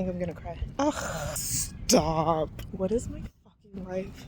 think I'm gonna cry. Ugh, stop. What is my fucking life?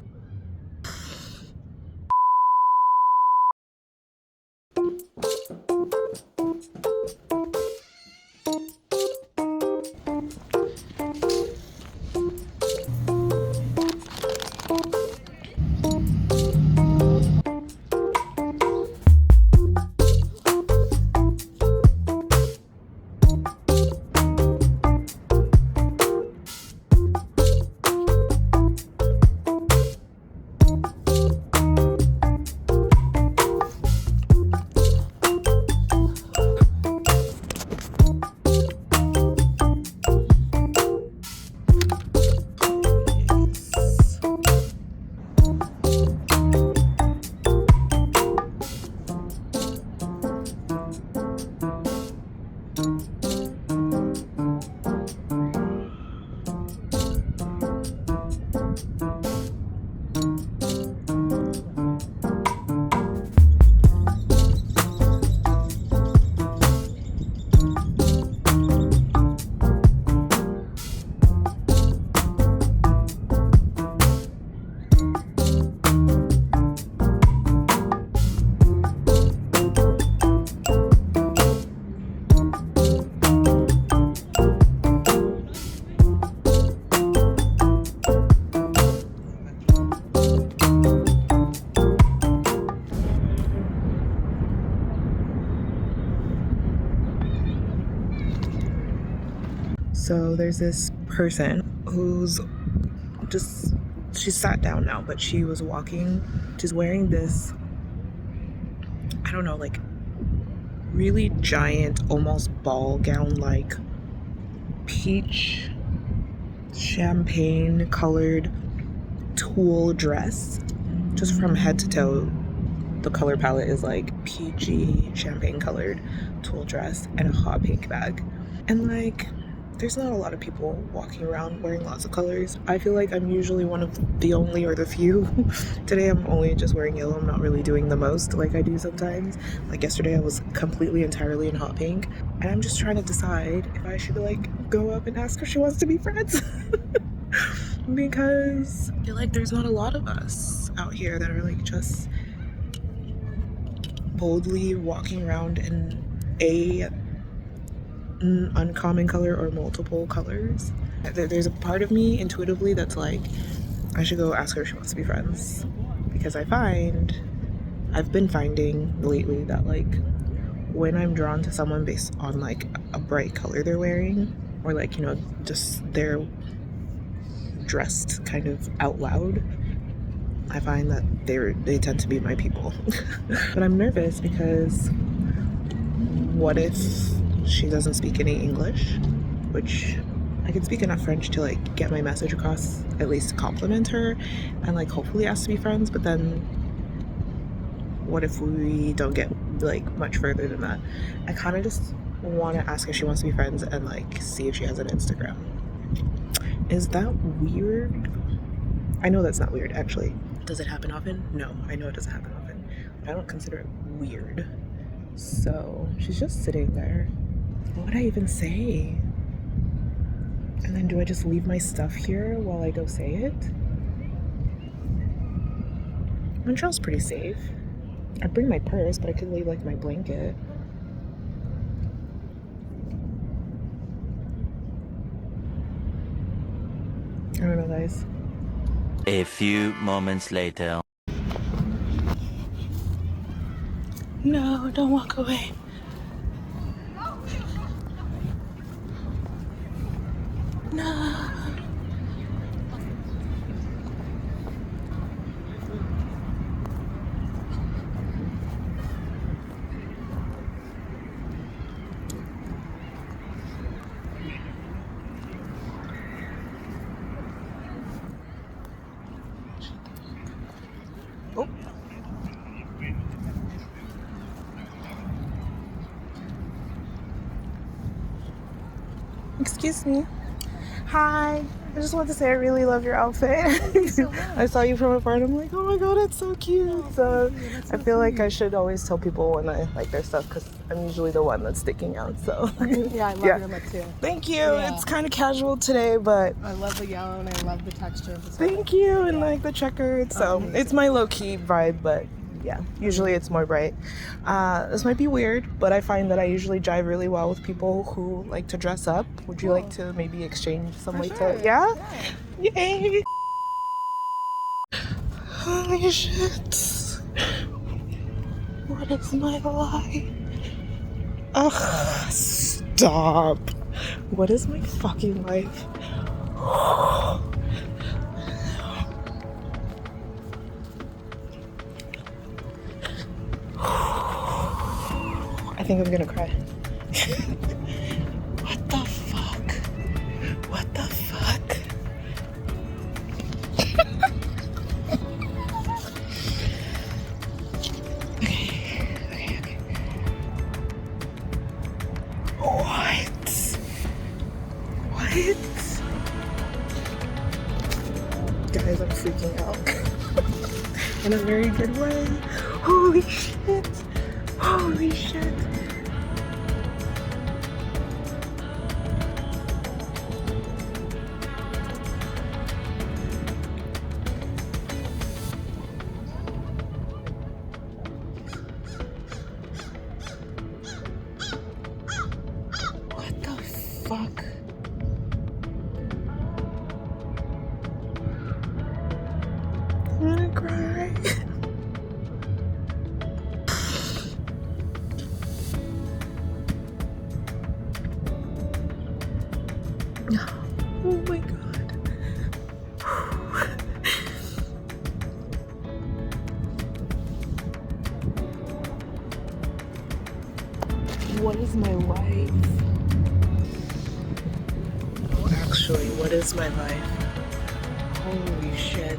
So there's this person who's just, she's sat down now, but she was walking. She's wearing this, I don't know, like really giant, almost ball gown like peach champagne colored tulle dress. Just from head to toe, the color palette is like peachy champagne colored tulle dress and a hot pink bag. And like, there's not a lot of people walking around wearing lots of colors. I feel like I'm usually one of the only or the few. Today I'm only just wearing yellow. I'm not really doing the most like I do sometimes. Like yesterday I was completely entirely in hot pink. And I'm just trying to decide if I should like go up and ask her if she wants to be friends. Because I feel like there's not a lot of us out here that are like just boldly walking around in uncommon color or multiple colors. There's a part of me intuitively that's like, I should go ask her if she wants to be friends, because I've been finding lately that like when I'm drawn to someone based on like a bright color they're wearing, or like, you know, just they're dressed kind of out loud, I find that they tend to be my people. But I'm nervous because what if she doesn't speak any English, which I can speak enough French to like get my message across, at least compliment her and like hopefully ask to be friends. But then what if we don't get like much further than that? I kind of just want to ask if she wants to be friends and like see if she has an Instagram. Is that weird? I know that's not weird actually. Does it happen often? No, I know it doesn't happen often. I don't consider it weird. So she's just sitting there. What would I even say? And then do I just leave my stuff here while I go say it? Montreal's pretty safe. I'd bring my purse, but I could leave like my blanket. I don't know, guys. A few moments later. No, don't walk away. No. Oh. Excuse me. Hi. I just want to say I really love your outfit. I saw you from afar and I'm like, oh my god, it's so cute. So I feel like I should always tell people when I like their stuff, because I'm usually the one that's sticking out, so. Yeah, I love your lip too. Thank you. Yeah. It's kind of casual today, but I love the yellow and I love the texture of the thank you, and like the checkered. So it's my low-key vibe, but yeah, usually it's more bright. This might be weird, but I find that I usually jive really well with people who like to dress up. Would you like to maybe exchange some way to? Yeah? Yay! Holy shit! What is my life? Ugh, stop. What is my fucking life? I think I'm gonna cry. What the fuck? What the fuck? Okay. What? Guys, I'm freaking out. In a very good way. Holy shit. Holy shit. What the fuck? I'm gonna cry. Oh my god. What is my life? Oh, actually, what is my life? Holy shit.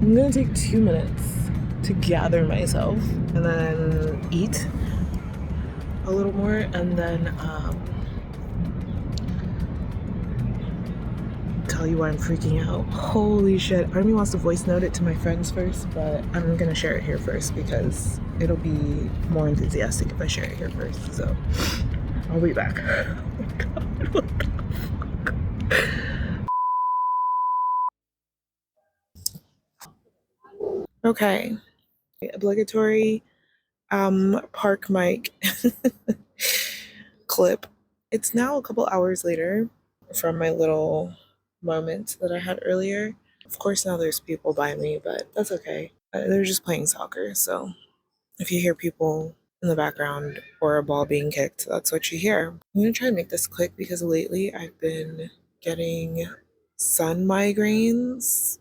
I'm gonna take 2 minutes to gather myself and then eat a little more and then tell you why I'm freaking out. Holy shit. Part of me wants to voice note it to my friends first, but I'm gonna share it here first because it'll be more enthusiastic if I share it here first. So I'll be back. Oh my god, what the fuck? Okay. Obligatory park mic clip. It's now a couple hours later from my little moment that I had earlier. Of course, now there's people by me, but that's okay. They're just playing soccer, so if you hear people in the background or a ball being kicked, that's what you hear. I'm gonna try and make this quick because lately I've been getting sun migraines,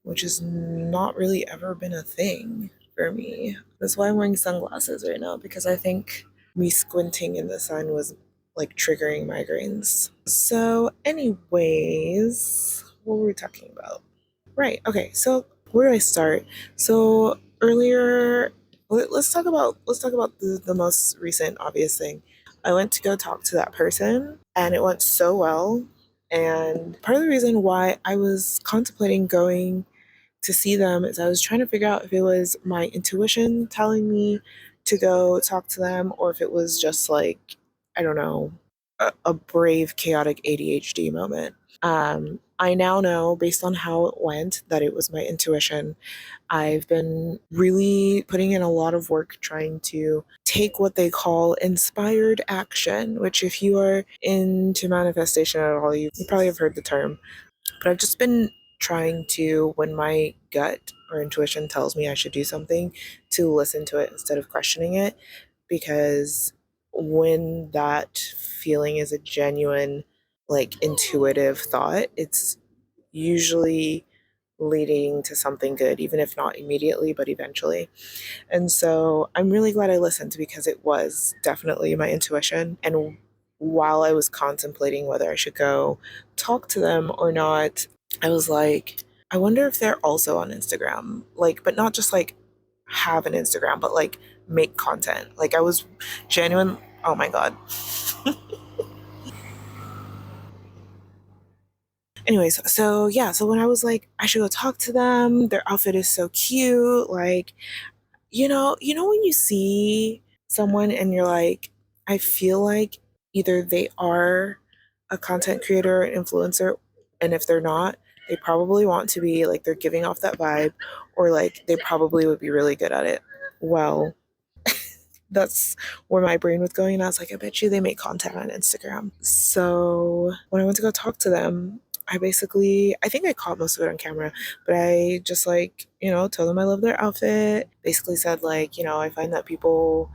which has not really ever been a thing for me. That's why I'm wearing sunglasses right now, because I think me squinting in the sun was like triggering migraines. So, anyways, what were we talking about? Right, okay, so where do I start? So earlier, let's talk about the most recent obvious thing. I went to go talk to that person and it went so well. And part of the reason why I was contemplating going to see them is I was trying to figure out if it was my intuition telling me to go talk to them or if it was just like, I don't know, a brave, chaotic ADHD moment. I now know, based on how it went, that it was my intuition. I've been really putting in a lot of work trying to take what they call inspired action, which, if you are into manifestation at all, you probably have heard the term. But I've just been trying to, when my gut or intuition tells me I should do something, to listen to it instead of questioning it. Because when that feeling is a genuine, like intuitive thought, it's usually leading to something good, even if not immediately, but eventually. And so I'm really glad I listened because it was definitely my intuition. And while I was contemplating whether I should go talk to them or not, I was like, I wonder if they're also on Instagram. Like, but not just like have an Instagram, but like make content. Like, I was genuine. Oh my God. Anyways, so yeah, so when I was like, I should go talk to them, their outfit is so cute. Like, when you see someone and you're like, I feel like either they are a content creator or influencer, and if they're not, they probably want to be, like they're giving off that vibe, or like they probably would be really good at it. Well, that's where my brain was going. And I was like, I bet you they make content on Instagram. So when I went to go talk to them, I think I caught most of it on camera, but I just like, told them I love their outfit. Basically said, like, I find that people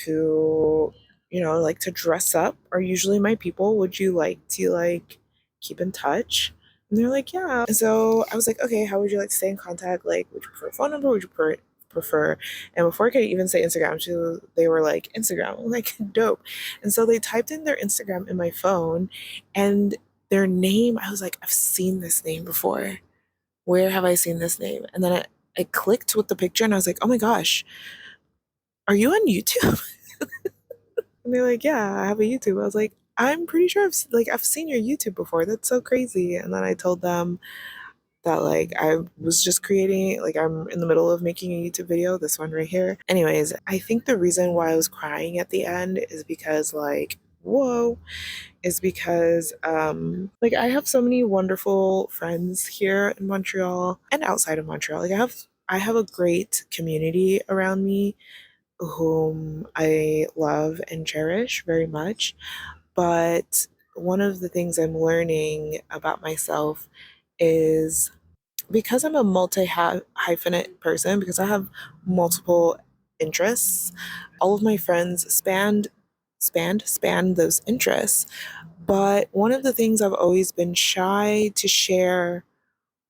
who, like to dress up are usually my people. Would you like to, like, keep in touch? And they're like, yeah. And so I was like, okay, how would you like to stay in contact? Like, would you prefer a phone number? Would you prefer? And before I could even say Instagram, they were like, Instagram. I'm like, dope. And so they typed in their Instagram in my phone, and their name, I was like, I've seen this name before. Where have I seen this name? And then I clicked with the picture and I was like, oh my gosh, are you on YouTube? And they're like, yeah, I have a YouTube. I was like, I'm pretty sure I've seen your YouTube before. That's so crazy. And then I told them that, like, I was just creating, like, I'm in the middle of making a YouTube video, this one right here. Anyways, I think the reason why I was crying at the end is because, like, whoa, is because like, I have so many wonderful friends here in Montreal and outside of Montreal. Like, I have a great community around me whom I love and cherish very much. But one of the things I'm learning about myself is, because I'm a multi hyphenate person, because I have multiple interests, all of my friends span those interests. But one of the things I've always been shy to share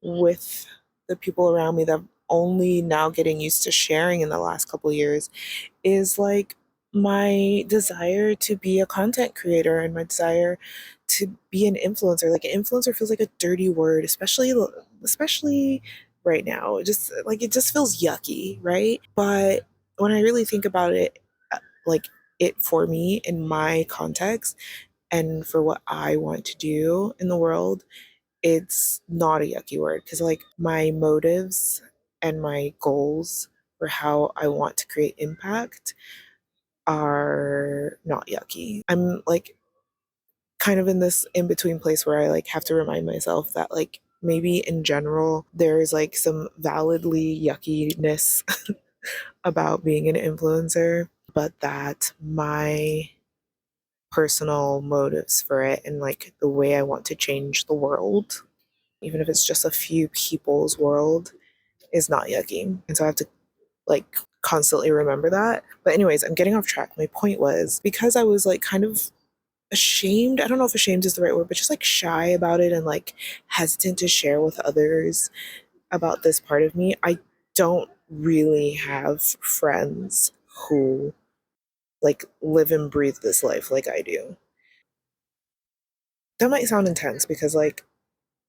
with the people around me, that I'm only now getting used to sharing in the last couple years, is like my desire to be a content creator and my desire to be an influencer. Like, an influencer feels like a dirty word, especially right now. It just feels yucky, right? But when I really think about it, like, it for me in my context and for what I want to do in the world, it's not a yucky word, because, like, my motives and my goals for how I want to create impact are not yucky. I'm like kind of in this in between place where I like have to remind myself that, like, maybe in general there's like some validly yuckiness about being an influencer, but that my personal motives for it and like the way I want to change the world, even if it's just a few people's world, is not yucky. And so I have to, like, constantly remember that. But anyways, I'm getting off track. My point was, because I was like kind of ashamed, I don't know if ashamed is the right word, but just like shy about it and like hesitant to share with others about this part of me, I don't really have friends who like live and breathe this life like I do. That might sound intense, because, like,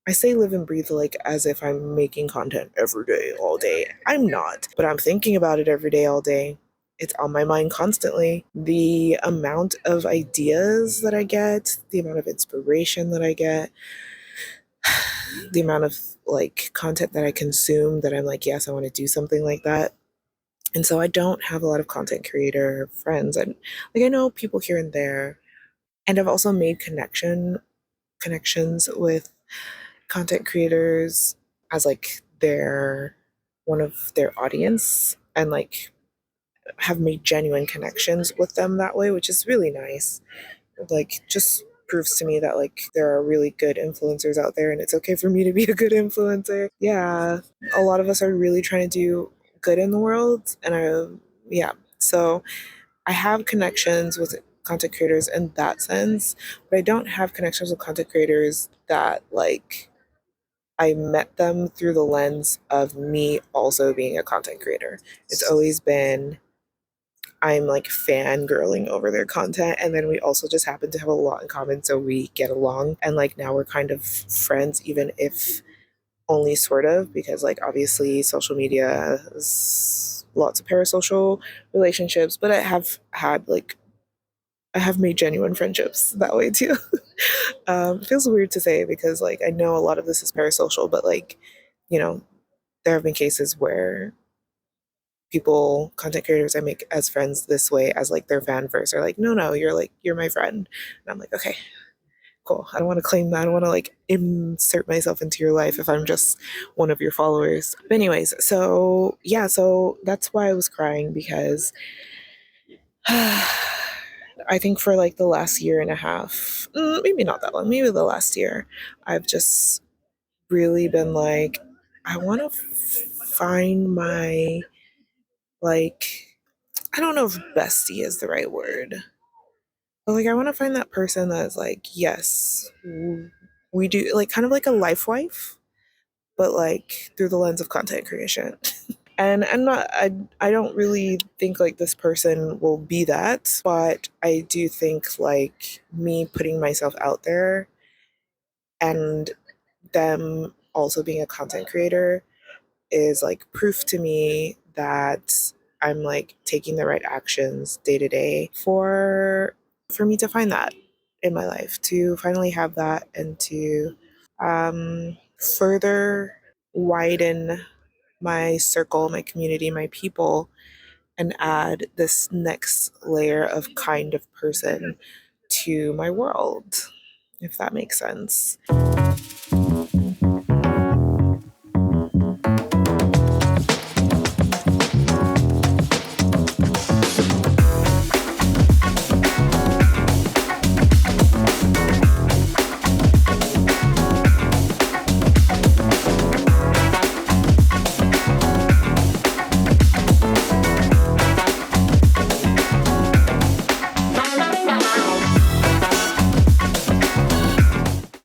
I say live and breathe like as if I'm making content every day, all day. I'm not, but I'm thinking about it every day, all day. It's on my mind constantly. The amount of ideas that I get, the amount of inspiration that I get, the amount of like content that I consume, that I'm like, yes, I want to do something like that. And so I don't have a lot of content creator friends. And like, I know people here and there, and I've also made connections with content creators as like their one of their audience, and like have made genuine connections with them that way, which is really nice. Like, just proves to me that like there are really good influencers out there, and it's okay for me to be a good influencer. Yeah, a lot of us are really trying to do good in the world, and yeah, so I have connections with content creators in that sense, but I don't have connections with content creators that like I met them through the lens of me also being a content creator. It's always been, I'm like fangirling over their content, and then we also just happen to have a lot in common, so we get along. And like now we're kind of friends, even if only sort of, because like obviously social media has lots of parasocial relationships, but I have made genuine friendships that way too. It feels weird to say because like I know a lot of this is parasocial, but like, you know, there have been cases where people, content creators I make as friends this way, as like their fan first, are like, no, no, you're my friend. And I'm like, okay, cool. I don't want to claim that. I don't want to like insert myself into your life if I'm just one of your followers. But anyways, so yeah, so that's why I was crying because I think for like the last year and a half, maybe not that long, maybe the last year, I've just really been like, I want to find my, like, I don't know if bestie is the right word, but like, I want to find that person that's like, yes, we do, like, kind of like a life wife, but like through the lens of content creation. And I don't really think like this person will be that, but I do think like me putting myself out there and them also being a content creator is like proof to me that I'm like taking the right actions day to day for me to find that in my life, to finally have that, and to further widen my circle, my community, my people, and add this next layer of kind of person to my world, if that makes sense.